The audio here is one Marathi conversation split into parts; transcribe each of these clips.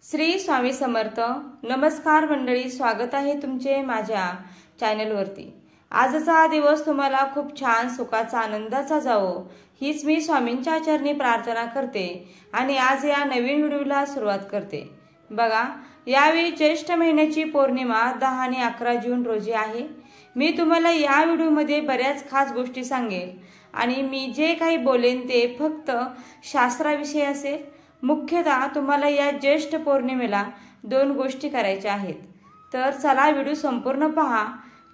श्री स्वामी समर्थ. नमस्कार मंडळी, स्वागत आहे तुमचे माझ्या चॅनलवरती. आजचा हा दिवस तुम्हाला खूप छान सुखाचा आनंदाचा जावो हीच मी स्वामींच्या चरणी प्रार्थना करते आणि आज या नवीन व्हिडिओला सुरुवात करते. बघा, यावेळी ज्येष्ठ महिन्याची पौर्णिमा 10 आणि 11 जून रोजी आहे. मी तुम्हाला या व्हिडिओमध्ये बऱ्याच खास गोष्टी सांगेल आणि मी जे काही बोलेन ते फक्त शास्त्राविषयी असेल. मुख्यतः तुम्हाला या ज्येष्ठ पौर्णिमेला 2 गोष्टी करायच्या आहेत. तर चला व्हिडिओ संपूर्ण पहा.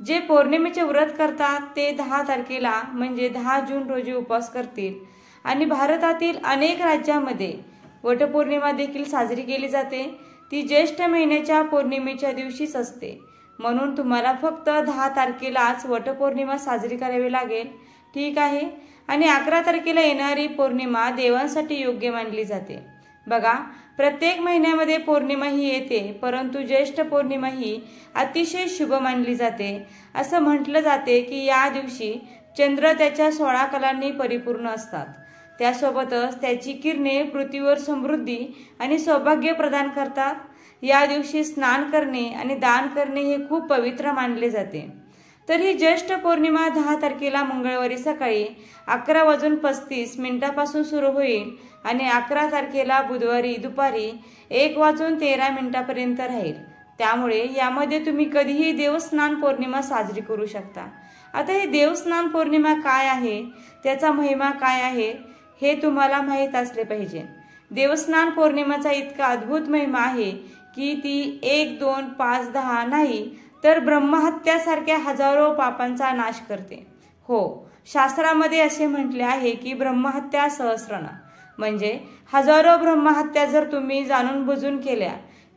जे पौर्णिमेचे व्रत करतात ते 10 तारखेला म्हणजे 10 जून रोजी उपवास करतील आणि भारतातील अनेक राज्यांमध्ये वटपौर्णिमा देखील साजरी केली जाते. ती ज्येष्ठ महिन्याच्या पौर्णिमेच्या दिवशीच असते. म्हणून तुम्हाला फक्त 10 तारखेलाच वटपौर्णिमा साजरी करावी लागेल, ठीक आहे. आणि 11 तारखेला येणारी पौर्णिमा देवांसाठी योग्य मानली जाते. बघा, प्रत्येक महिन्यामध्ये पौर्णिमा ही येते, परंतु ज्येष्ठ पौर्णिमा ही अतिशय शुभ मानली जाते. असं म्हटलं जाते की या दिवशी चंद्र त्याच्या 16 कलांनी परिपूर्ण असतात. त्यासोबतच त्याची किरणे पृथ्वीवर समृद्धी आणि सौभाग्य प्रदान करतात. या दिवशी स्नान करणे आणि दान करणे हे खूप पवित्र मानले जाते. तर ही ज्येष्ठ पौर्णिमा 10 तारखेला मंगळवारी सकाळी 11:35 पासून सुरू होईल आणि 11 तारखेला बुधवारी दुपारी 1:13 पर्यंत राहील. त्यामुळे यामध्ये तुम्ही कधीही देवस्नान पौर्णिमा साजरी करू शकता. आता ही देवस्नान पौर्णिमा काय आहे, त्याचा महिमा काय आहे हे तुम्हाला माहीत असले पाहिजे. देवस्नान पौर्णिमेचा इतका अद्भुत महिमा आहे की ती 1, 2, 5, 10 नाही तर ब्रह्महत्यासारख्या हजारो पापांचा नाश करते. हो, शास्त्रामध्ये असे म्हटले आहे की ब्रह्महत्या सहस्रन, म्हणजे हजारो ब्रह्महत्या जर तुम्ही जाणून बुजून केल्या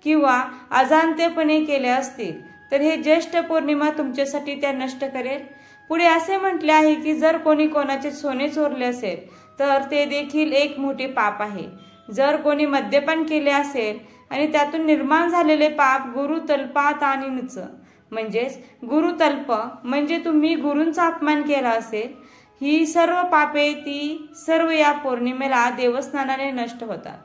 किंवा अजाणतेपणे केल्या असतील तर हे ज्येष्ठ पौर्णिमा तुमच्यासाठी त्या नष्ट करेल. पुढे असे म्हटले आहे की जर कोणी कोणाचे सोने चोरले असेल तर ते देखील एक मोठे पाप आहे. जर कोणी मद्यपान केले असेल आणि त्यातून निर्माण झालेले पाप गुरुतल्पात आणि नुच, म्हणजेच गुरुतल्प म्हणजे तुम्ही गुरूंचा अपमान केला असेल, ही सर्व पापे ती सर्व या पौर्णिमेला देवस्नानाने नष्ट होतात.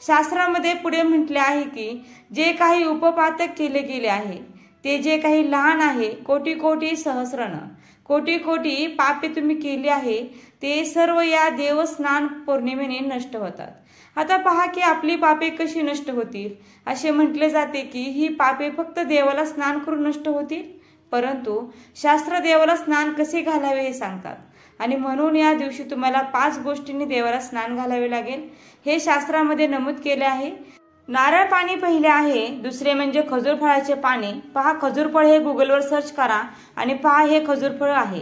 शास्त्रामध्ये पुढे म्हटले आहे की जे काही उपपातक केले गेले आहे ते जे काही लहान आहे, कोटी कोटी सहस्रन कोटी कोटी पापे तुम्ही केली आहे ते सर्व या देवस्नान पौर्णिमेने नष्ट होतात. आता पहा की आपली पापे कशी नष्ट होतील. असे म्हटले जाते की ही पापे फक्त देवाला स्नान करून नष्ट होतील, परंतु शास्त्र देवाला स्नान कसे घालावे हे सांगतात आणि म्हणून या दिवशी तुम्हाला 5 गोष्टींनी देवाला स्नान घालावे लागेल. हे शास्त्रामध्ये नमूद केले आहे. नारळ पाणी पहिले आहे. दुसरे म्हणजे खजूर फळाचे पाणी. पहा, खजूर फळ हे गुगलवर सर्च करा आणि पहा हे खजूर फळ आहे.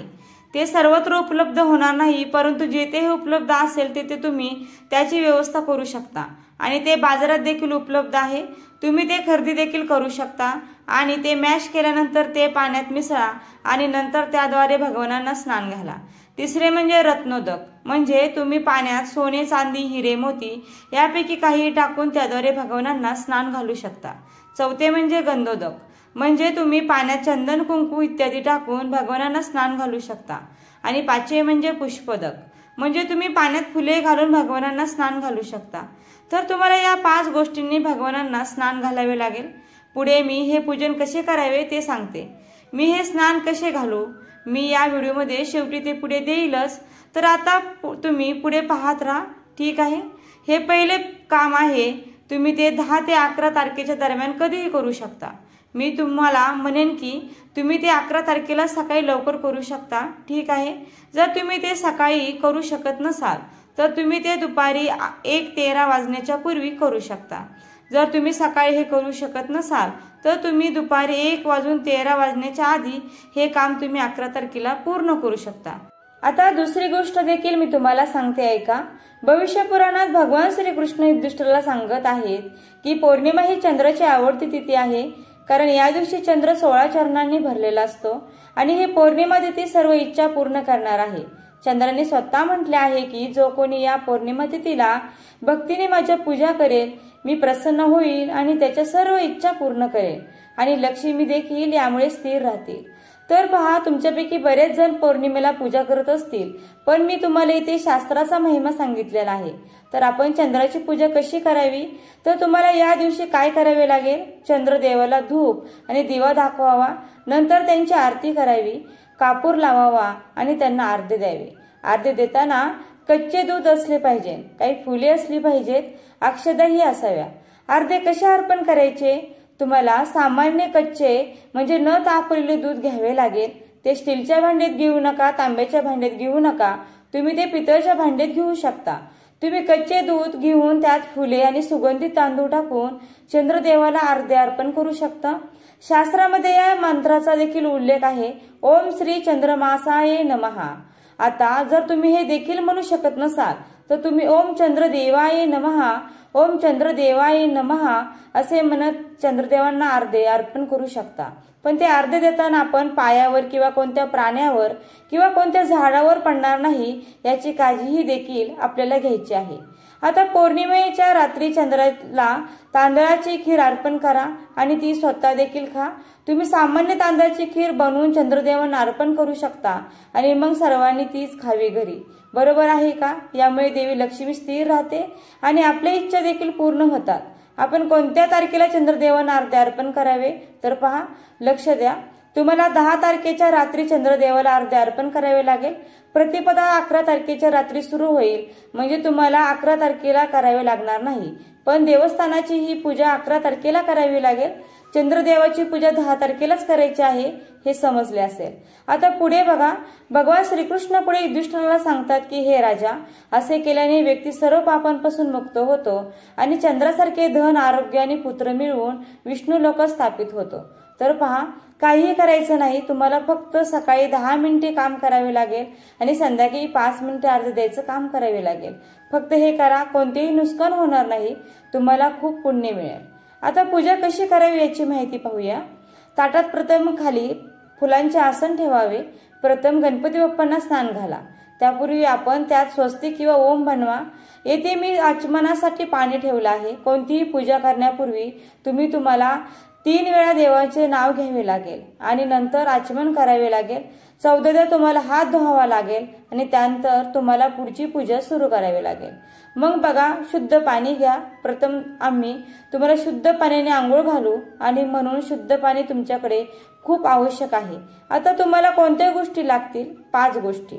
ते सर्वत्र उपलब्ध होणार नाही, परंतु जेथे हे उपलब्ध असेल तेथे तुम्ही त्याची व्यवस्था करू शकता आणि ते बाजारात देखील उपलब्ध आहे. तुम्ही ते खरेदी देखील करू शकता आणि ते मॅश केल्यानंतर ते पाण्यात मिसळा आणि नंतर त्याद्वारे भगवानांना स्नान घाला. तिसरे म्हणजे रत्नोदक, म्हणजे तुम्ही पाण्यात सोने, चांदी, हिरे, मोती यापैकी काही टाकून त्याद्वारे भगवानांना स्नान घालू शकता. चौथे म्हणजे गंधोदक, म्हणजे तुम्ही पाण्यात चंदन, कुंकू इत्यादी टाकून भगवानांना स्नान घालू शकता. आणि 5वे म्हणजे पुष्पदक, म्हणजे तुम्ही पाण्यात फुले घालून भगवानांना स्नान घालू शकता. तर तुम्हाला या 5 गोष्टींनी भगवानांना स्नान घालावे लागेल. पुढे मी हे पूजन कसे करावे ते सांगते. मी हे स्नान कसे घालू मी या व्हिडिओमध्ये शेवटी ते पुढे देईलच. तर आता तुम्ही पुढे पाहत राहा, ठीक आहे. हे पहिले काम आहे. तुम्ही ते 10 ते 11 तारखेच्या दरम्यान कधीही करू शकता. मी तुम्हाला म्हणेन की तुम्ही ते 11 तारखेला सकाळी लवकर करू शकता, ठीक आहे. जर तुम्ही ते सकाळी करू शकत नसाल तर तुम्ही ते दुपारी 1:13 वाजण्याच्या पूर्वी करू शकता. जर तुम्ही सकाळी हे करू शकत नसाल तर तुम्ही दुपारी 1:13 वाजण्याच्या आधी हे काम तुम्ही 11 तारखेला पूर्ण करू शकता. आता दुसरी गोष्ट देखील मी तुम्हाला सांगते, ऐका. भविष्य पुराणात भगवान श्रीकृष्ण युधिष्ठिराला सांगत आहेत की पौर्णिमा ही चंद्राची आवडती तिथी आहे, कारण या दिवशी चंद्र 16 चरणांनी भरलेला असतो आणि ही पौर्णिमा तिथी सर्व इच्छा पूर्ण करणार आहे. चंद्राने स्वतः म्हटले आहे की जो कोणी या पौर्णिमा तिथीला भक्तीने माझ्या पूजा करेल मी प्रसन्न होईल आणि त्याच्या सर्व इच्छा पूर्ण करेल आणि लक्ष्मी देखील यामुळे स्थिर राहतील. तर पहा, तुमच्यापैकी बरेच जण पौर्णिमेला पूजा करत असतील, पण मी तुम्हाला इथे शास्त्राचा महिमा सांगितलेला आहे. तर आपण चंद्राची पूजा कशी करावी, तर तुम्हाला या दिवशी काय करावे लागेल, चंद्रदेवाला धूप आणि दिवा दाखवावा, नंतर त्यांची आरती करावी, कापूर लावावा आणि त्यांना आरती द्यावी. आरती देताना कच्चे दूध असले पाहिजे, काही फुले असली पाहिजेत, अक्षताही असाव्या. आरती कशा अर्पण करायचे, तुम्हाला सामान्य कच्चे म्हणजे न तापवलेले दूध घ्यावे लागेल. ते स्टीलच्या भांड्यात घेऊ नका, तांब्याच्या भांड्यात घेऊ नका, तुम्ही ते पितळच्या भांड्यात घेऊ शकता. तुम्ही कच्चे दूध घेऊन त्यात फुले आणि सुगंधित तांदूळ टाकून चंद्रदेवाला आरती अर्पण करू शकता. शास्त्रामध्ये या मंत्राचा देखील उल्लेख आहे, ओम श्री चंद्रमासाय नमः. आता जर तुम्ही हे देखील म्हणू शकत नसाल तर तुम्ही ओम चंद्रदेवाय नमः, ओम चंद्रदेवाय नमः असे म्हणत चंद्रदेवांना आरती अर्पण करू शकता. पण ते आरती देताना आपण पायावर किंवा कोणत्या प्राण्यावर किंवा कोणत्या झाडावर पडणार नाही याची काळजीही देखील आपल्याला घ्यायची आहे. आता पौर्णिमेच्या रात्री चंद्राला तांदळाची खीर अर्पण करा आणि ती स्वतः देखील खा. तुम्ही सामान्य तांदळाची खीर बनवून चंद्रदेवांना अर्पण करू शकता आणि मग सर्वांनी तीच खावी घरी. बरोबर आहे का? यामुळे देवी लक्ष्मी स्थिर राहते आणि आपल्या इच्छा देखील पूर्ण होतात. आपण कोणत्या तारखेला चंद्रदेवांना आरती अर्पण करावे, तर पहा, लक्ष द्या, तुम्हाला 10 तारखेच्या रात्री चंद्रदेवाला आरती अर्पण करावे लागेल. प्रतिपदा 11 तारखेच्या रात्री सुरू होईल, म्हणजे तुम्हाला 11 तारखेला करावे लागणार नाही, पण देवस्थानाची ही पूजा 11 तारखेला करावी लागेल. चंद्रदेवाची पूजा 10 तारखेलाच करायची आहे, हे समजले असेल. आता पुढे बघा, भगवान श्रीकृष्ण पुढे युधिष्ठिराला सांगतात की हे राजा, असे केल्याने व्यक्ती सर्व पापांपासून मुक्त होतो आणि चंद्रासारखे धन, आरोग्य आणि पुत्र मिळवून विष्णू लोक स्थापित होतो. तर पहा, काहीही करायचं नाही, तुम्हाला फक्त सकाळी 10 मिनिटे काम करावे लागेल आणि संध्याकाळी 5 मिनिटे आरती द्यायचं काम करावे लागेल. फक्त हे करा, कोणतेही नुकसान होणार नाही, तुम्हाला खूप पुण्य मिळेल. आता पूजा कशी करावी याची माहिती पाहूया. ताटात प्रथम खाली फुलांचे आसन ठेवावे. प्रथम गणपती बाप्पांना स्नान घाला. त्यापूर्वी आपण त्यात स्वस्तिक किंवा ओम बनवा. येथे मी आचमनासाठी पाणी ठेवलं आहे. कोणतीही पूजा करण्यापूर्वी तुम्हाला 3 वेळा देवाचे नाव घ्यावे लागेल आणि नंतर आचमन करावे लागेल. 14दा तुम्हाला हात धुवावा लागेल आणि त्यानंतर तुम्हाला पुढची पूजा सुरू करावी लागेल. मग बघा, शुद्ध पाणी घ्या. प्रथम आम्ही तुम्हाला शुद्ध पाण्याने आंघोळ घालू आणि म्हणून शुद्ध पाणी तुमच्याकडे खूप आवश्यक आहे. आता तुम्हाला कोणत्या गोष्टी लागतील? 5 गोष्टी.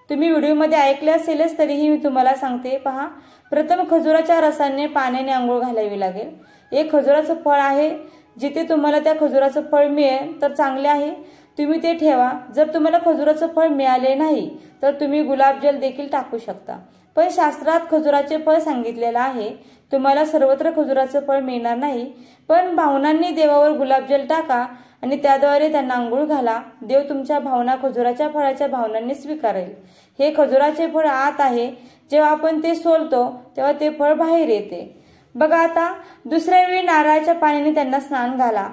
तुम्ही व्हिडिओमध्ये ऐकले असेलच, तरीही मी तुम्हाला सांगते. पहा, प्रथम खजुराच्या रसाने पाण्याने आंघोळ घालावी लागेल. एक खजुराचं फळ आहे, जिथे तुम्हाला त्या खजुराचं फळ मिळेल तर चांगले आहे, तुम्ही ते ठेवा. जर तुम्हाला खजुराचं फळ मिळाले नाही तर तुम्ही गुलाबजल देखील टाकू शकता. पण शास्त्रात खजुराचे फळ सांगितलेलं आहे. तुम्हाला सर्वत्र खजुराचं फळ मिळणार नाही, पण भावनांनी देवावर गुलाबजल टाका आणि त्याद्वारे त्यांना आंघोळ घाला. देव तुमच्या भावना खजुराच्या फळाच्या भावनांनी स्वीकारेल. हे खजुराचे फळ आत आहे, जेव्हा आपण ते सोलतो तेव्हा ते फळ बाहेर येते. बघा, आता दुसऱ्या वेळी नारळाच्या पाण्याने त्यांना स्नान घाला,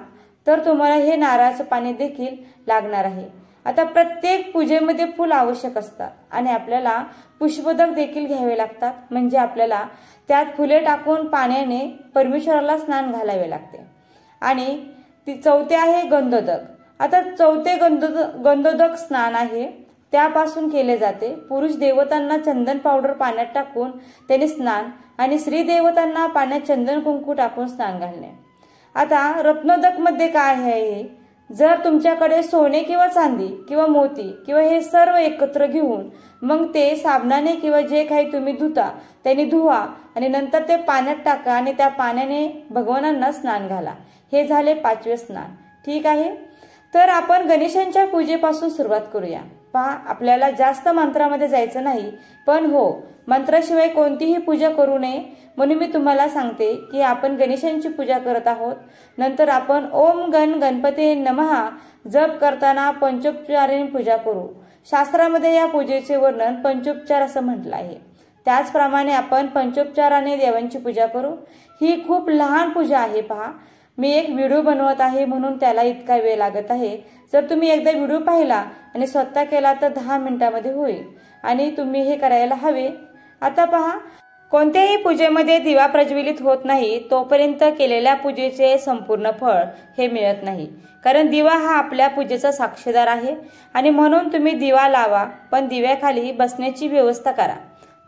तर तुम्हाला हे नारळाचं पाणी देखील लागणार आहे. आता प्रत्येक पूजेमध्ये फूल आवश्यक असतात आणि आपल्याला पुष्पदक देखील घ्यावे लागतात, म्हणजे आपल्याला त्यात फुले टाकून पाण्याने परमेश्वराला स्नान घालावे लागते. आणि ती 4थे आहे गंधोदक. आता 4थे गंधोदक स्नान आहे, त्यापासून केले जाते. पुरुष देवतांना चंदन पावडर पाण्यात टाकून त्याने स्नान आणि स्त्री देवतांना पाण्यात चंदन कुंकू टाकून स्नान घालणे. आता रत्नोदक मध्ये काय आहे? जर तुमच्याकडे सोने किंवा चांदी किंवा मोती किंवा हे सर्व एकत्र घेऊन मग ते साबणाने किंवा जे काही तुम्ही धुता त्याने धुवा आणि नंतर ते पाण्यात टाका आणि त्या पाण्याने भगवानांना स्नान घाला. हे झाले 5वे स्नान. ठीक आहे, तर आपण गणेशांच्या पूजेपासून सुरुवात करूया. पहा, आपल्याला जास्त मंत्रामध्ये जायचं नाही, पण हो, मंत्राशिवाय कोणतीही पूजा करू नये, म्हणून मी तुम्हाला सांगते की आपण गणेशांची पूजा करत आहोत. नंतर आपण ओम गणपते नमः जप करताना पंचोपचाराने पूजा करू. शास्त्रामध्ये या पूजेचे वर्णन पंचोपचार असं म्हटलं आहे. त्याचप्रमाणे आपण पंचोपचाराने देवांची पूजा करू. ही खूप लहान पूजा आहे. पहा, मी एक व्हिडिओ बनवत आहे म्हणून त्याला इतका वेळ लागत आहे. जर तुम्ही एकदा व्हिडिओ पाहिला आणि स्वतः केला तर 10 मिनिटांमध्ये होईल आणि तुम्ही हे करायला हवे. आता पहा, कोणत्याही पूजेमध्ये दिवा प्रज्वलित होत नाही तोपर्यंत केलेल्या पूजेचे संपूर्ण फळ हे मिळत नाही, कारण दिवा हा आपल्या पूजेचा साक्षीदार आहे आणि म्हणून तुम्ही दिवा लावा, पण दिव्याखाली बसण्याची व्यवस्था करा।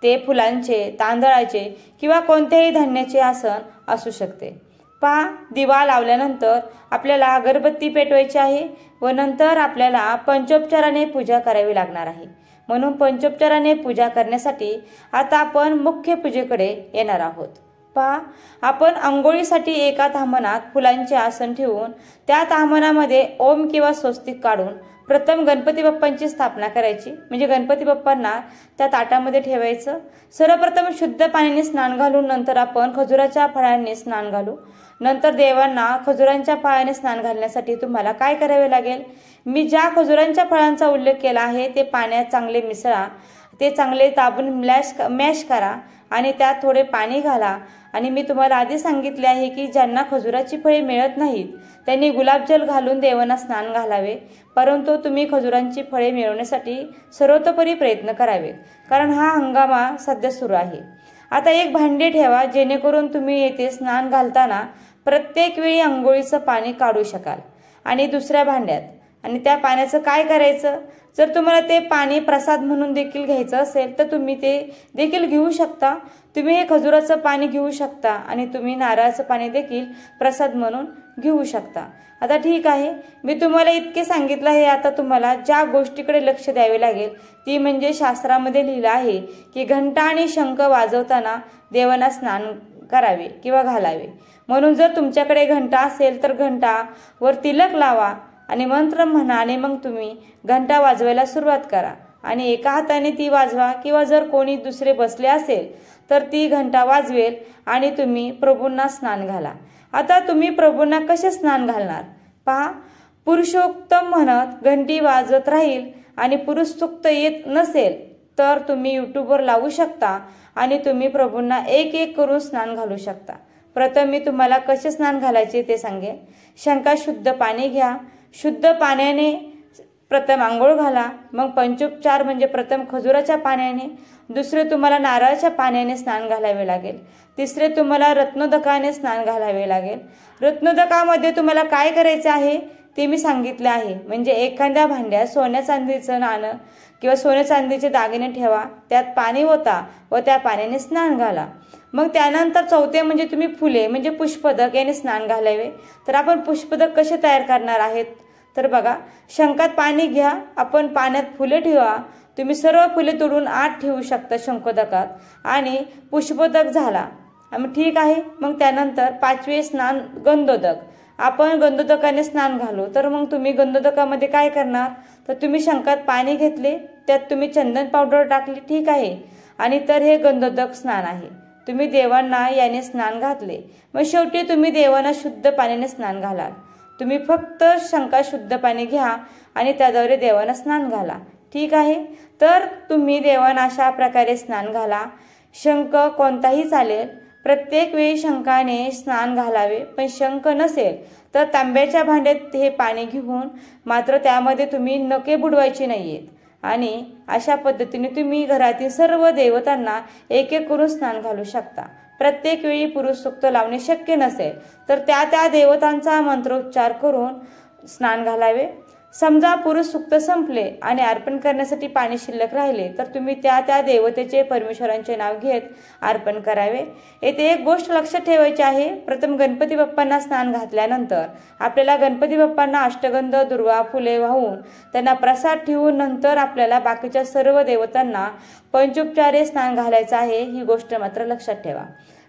ते फुलांचे, तांदळाचे किंवा कोणत्याही धान्याचे आसन असू शकते। पहा, दिवा लावल्यानंतर आपल्याला अगरबत्ती पेटवायची आहे व नंतर आपल्याला पंचोपचाराने पूजा करावी लागणार आहे। म्हणून पंचोपचाराने पूजा करण्यासाठी आता आपण मुख्य पूजेकडे येणार आहोत। पहा, आपण अंघोळीसाठी एका ताम्हणात फुलांचे आसन ठेवून त्या ताम्हणामध्ये ओम किंवा स्वस्तिक काढून प्रथम गणपती बाप्पांची स्थापना करायची, म्हणजे गणपती बाप्पांना त्या ताटामध्ये ठेवायचं। सर्वप्रथम शुद्ध पाण्याने स्नान घालून नंतर आपण खजुराच्या फळांनी स्नान घालू। नंतर देवांना खजुरांच्या फळाने स्नान घालण्यासाठी तुम्हाला काय करावे लागेल, मी ज्या खजुरांच्या फळांचा उल्लेख केला आहे ते पाण्यात चांगले मिसळा, ते चांगले दाबून मॅश करा आणि त्यात थोडे पाणी घाला। आणि मी तुम्हाला आधी सांगितले आहे की ज्यांना खजुराची फळे मिळत नाहीत त्यांनी गुलाबजल घालून देवांना स्नान घालावे, परंतु तुम्ही खजुरांची फळे मिळवण्यासाठी सर्वतोपरी प्रयत्न करावे, कारण हा हंगामा सध्या सुरू आहे। आता एक भांडे ठेवा, जेणेकरून तुम्ही येथे स्नान घालताना प्रत्येक वेळी अंघोळीचं पाणी काढू शकाल। आणि दुसऱ्या भांड्यात, आणि त्या पाण्याचं काय करायचं, जर तुम्हाला ते पाणी प्रसाद म्हणून देखील घ्यायचं असेल तर तुम्ही ते देखील घेऊ शकता। तुम्ही हे खजुराचं पाणी घेऊ शकता आणि तुम्ही नारळाचं पाणी देखील प्रसाद म्हणून घेऊ शकता। आता ठीक आहे, मी तुम्हाला इतके सांगितलं आहे। आता तुम्हाला ज्या गोष्टीकडे लक्ष द्यावे लागेल ती म्हणजे शास्त्रामध्ये लिहिलं आहे की घंटा आणि शंख वाजवताना देवांना स्नान करावे किंवा घालावे। म्हणून जर तुमच्याकडे घंटा असेल तर घंटावर तिलक लावा आणि मंत्र म्हणा आणि मग तुम्ही घंटा वाजवायला सुरुवात करा आणि एका हाताने ती वाजवा, किंवा जर कोणी दुसरे बसले असेल तर ती घंटा वाजवेल आणि तुम्ही प्रभूंना स्नान घाला। आता तुम्ही प्रभूंना कसे स्नान घालणार, पहा, पुरुषोत्तम म्हणत घंटी वाजत राहील आणि पुरुष सूक्त येत नसेल तर तुम्ही यूट्यूबवर लावू शकता आणि तुम्ही प्रभूंना एक एक करून स्नान घालू शकता। प्रथम मी तुम्हाला कसे स्नान घालायचे ते सांगेन। शंका शुद्ध पाणी घ्या, शुद्ध पाण्याने प्रथम आंघोळ घाला, मग पंचोपचार म्हणजे प्रथम खजुराच्या पाण्याने, दुसरे तुम्हाला नारळाच्या पाण्याने स्नान घालावे लागेल, तिसरे तुम्हाला रत्नोदकाने स्नान घालावे लागेल। रत्नोदकामध्ये तुम्हाला काय करायचे आहे ते मी सांगितले आहे, म्हणजे एखाद्या भांड्यात सोन्या चांदीचं नाणं किंवा सोन्या चांदीचे दागिने ठेवा, त्यात पाणी ओता व त्या पाण्याने स्नान घाला। मग त्यानंतर चौथे म्हणजे तुम्ही फुले म्हणजे पुष्पदक याने स्नान घालावे। तर आपण पुष्पदक कसे तयार करणार आहेत, तर बघा, शंखात पाणी घ्या, आपण पाण्यात फुले ठेवा, तुम्ही सर्व फुले तोडून आत ठेवू शकता शंखोदकात आणि पुष्पदक झाला, ठीक आहे। मग त्यानंतर पाचवे स्नान गंधोदक, आपण गंधोदकाने स्नान घालू। तर मग तुम्ही गंधोदकामध्ये काय करणार, तर तुम्ही शंखात पाणी घेतले, त्यात तुम्ही चंदन पावडर टाकली, ठीक आहे, आणि तर हे गंधोदक स्नान आहे। तुम्ही देवांना याने स्नान घातले, मग शेवटी तुम्ही देवांना शुद्ध पाण्याने स्नान घालाल। तुम्ही फक्त शंका शुद्ध पाणी घ्या आणि त्याद्वारे देवांना स्नान घाला, ठीक आहे। तर तुम्ही देवांना अशा प्रकारे स्नान घाला। शंख कोणताही चालेल, प्रत्येक वेळी शंखाने स्नान घालावे, पण शंख नसेल तर तांब्याच्या भांड्यात हे पाणी घेऊन मात्र त्यामध्ये तुम्ही नखे बुडवायची नाहीयेत आणि अशा पद्धतीने तुम्ही घरातील सर्व देवतांना एक एक करून स्नान घालू शकता। प्रत्येक वेळी पुरुष सूक्त लावणे शक्य नसेल तर त्या देवतांचा मंत्रोच्चार करून स्नान घालावे। समजा पुरुष सूक्त संपले आणि अर्पण करण्यासाठी पाणी शिल्लक राहिले तर तुम्ही त्या देवतेचे परमेश्वरांचे नाव घेत अर्पण करावे। येथे एक गोष्ट लक्षात ठेवायची आहे, प्रथम गणपती बाप्पांना स्नान घातल्यानंतर आपल्याला गणपती बाप्पांना अष्टगंध दुर्वा फुले वाहून त्यांना प्रसाद ठेवून नंतर आपल्याला बाकीच्या सर्व देवतांना पंचोपचारे स्नान घालायचं आहे, ही गोष्ट मात्र लक्षात ठेवा।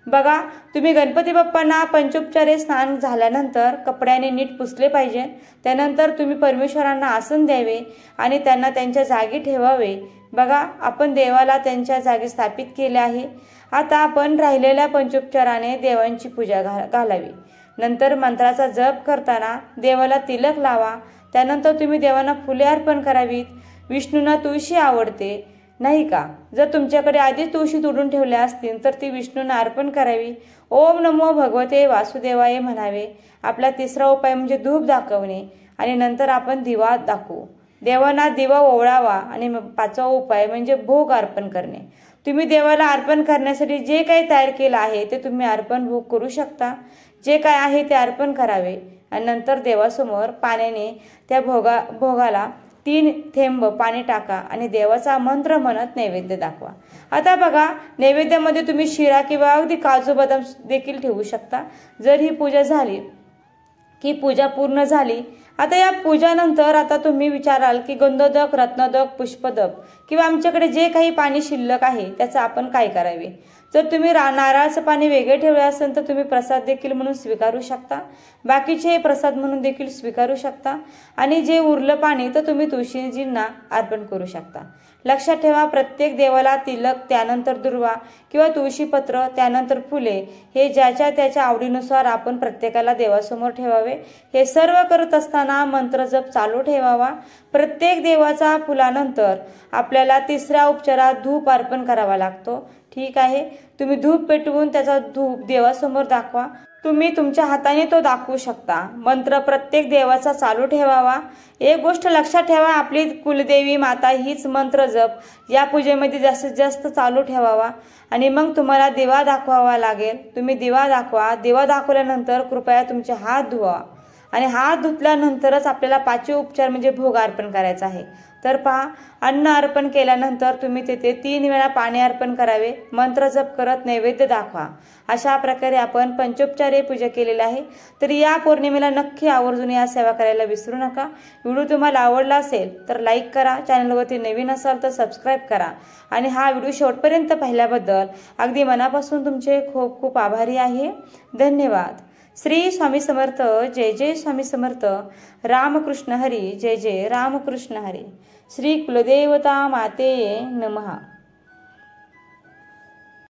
बघा, तुम्ही गणपती बाप्पांना पंचोपचारे स्नान झाल्यानंतर कपड्याने नीट पुसले पाहिजे। त्यानंतर तुम्ही परमेश्वरांना आसन द्यावे आणि त्यांना त्यांच्या जागी ठेवावे। बघा, आपण देवाला त्यांच्या जागी स्थापित केले आहे। आता आपण राहिलेल्या पंचोपचाराने देवांची पूजा घालावी। नंतर मंत्राचा जप करताना देवाला तिलक लावा। त्यानंतर तुम्ही देवांना फुले अर्पण करावीत। विष्णूंना तुळशी आवडते नाही का, जर तुमच्याकडे आधीच तुळशी तोडून ठेवल्या असतील तर ती विष्णूंना अर्पण करावी। ओम नमो भगवते वासुदेवाय म्हणावे। आपला तिसरा उपाय म्हणजे धूप दाखवणे आणि नंतर आपण दिवा दाखवू, देवांना दिवा ओवाळावा। आणि पाचवा उपाय म्हणजे भोग अर्पण करणे। तुम्ही देवाला अर्पण करण्यासाठी जे काही तयार केलं आहे ते तुम्ही अर्पण भोग करू शकता। जे काय आहे ते अर्पण करावे आणि नंतर देवासमोर पाण्याने त्या भोगाला 3 थेंब पाणी टाका आणि देवाचा मंत्र म्हणत नैवेद्य दाखवा। आता बघा, नैवेद्यामध्ये तुम्ही शिरा किंवा अगदी काजू बदाम देखील ठेवू शकता। जर ही पूजा झाली की पूजा पूर्ण झाली। आता या पूजानंतर आता तुम्ही विचाराल की गंधोदक, रत्नोदक, पुष्पदक किंवा आमच्याकडे जे काही पाणी शिल्लक आहे त्याचं आपण काय करावे। जर तुम्ही नारळाचं पाणी वेगळे ठेवले असेल तर तुम्ही प्रसाद देखील म्हणून स्वीकारू शकता, बाकीचे प्रसाद म्हणून देखील स्वीकारू शकता आणि जे उरलं पाणी तर तुम्ही तुळशीजींना अर्पण करू शकता। लक्षात ठेवा, प्रत्येक देवाला तिलक, त्यानंतर दुर्वा किंवा तुळशीपत्र, त्यानंतर फुले हे ज्याच्या त्याच्या आवडीनुसार आपण प्रत्येकाला देवासमोर ठेवावे। हे सर्व करत असताना मंत्र जप चालू ठेवावा। प्रत्येक देवाचा फुलानंतर आपल्याला तिसऱ्या उपचारात धूप अर्पण करावा लागतो। ठीक आहे, तुम्ही धूप पेटवून त्याचा धूप देवासमोर दाखवा। तुम्ही तुमच्या हाताने तो दाखवू शकता। मंत्र प्रत्येक देवाचा चालू ठेवावा। एक गोष्ट लक्षात ठेवा, आपली कुलदेवी माता हीच मंत्र जप या पूजेमध्ये जास्तीत जास्त चालू ठेवावा आणि मग तुम्हाला दिवा दाखवावा लागेल। तुम्ही दिवा दाखवा। दिवा दाखवल्यानंतर कृपया तुमचे हात धुवा आणि हात धुतल्यानंतरच आपल्याला 5वे उपचार म्हणजे भोग अर्पण करायचा आहे। तर पहा, अन्न अर्पण केल्यानंतर तुम्ही तेथे 3 वेळा पाणी अर्पण करावे, मंत्र जप करत नैवेद्य दाखवा। अशा प्रकारे आपण पंचोपचारे पूजा केलेली आहे। तर या पौर्णिमेला नक्की आवर्जून या सेवा करायला विसरू नका। व्हिडिओ तुम्हाला आवडला असेल तर लाईक करा, चॅनलवरती नवीन असाल तर सबस्क्राईब करा आणि हा व्हिडिओ शेवटपर्यंत पाहिल्याबद्दल अगदी मनापासून तुमचे खूप खूप आभारी आहे। धन्यवाद। श्री स्वामी समर्थ। जय जय स्वामी समर्थ। रामकृष्ण हरी। जय जय रामकृष्ण हरी। श्री कुलदेवता माते नमः।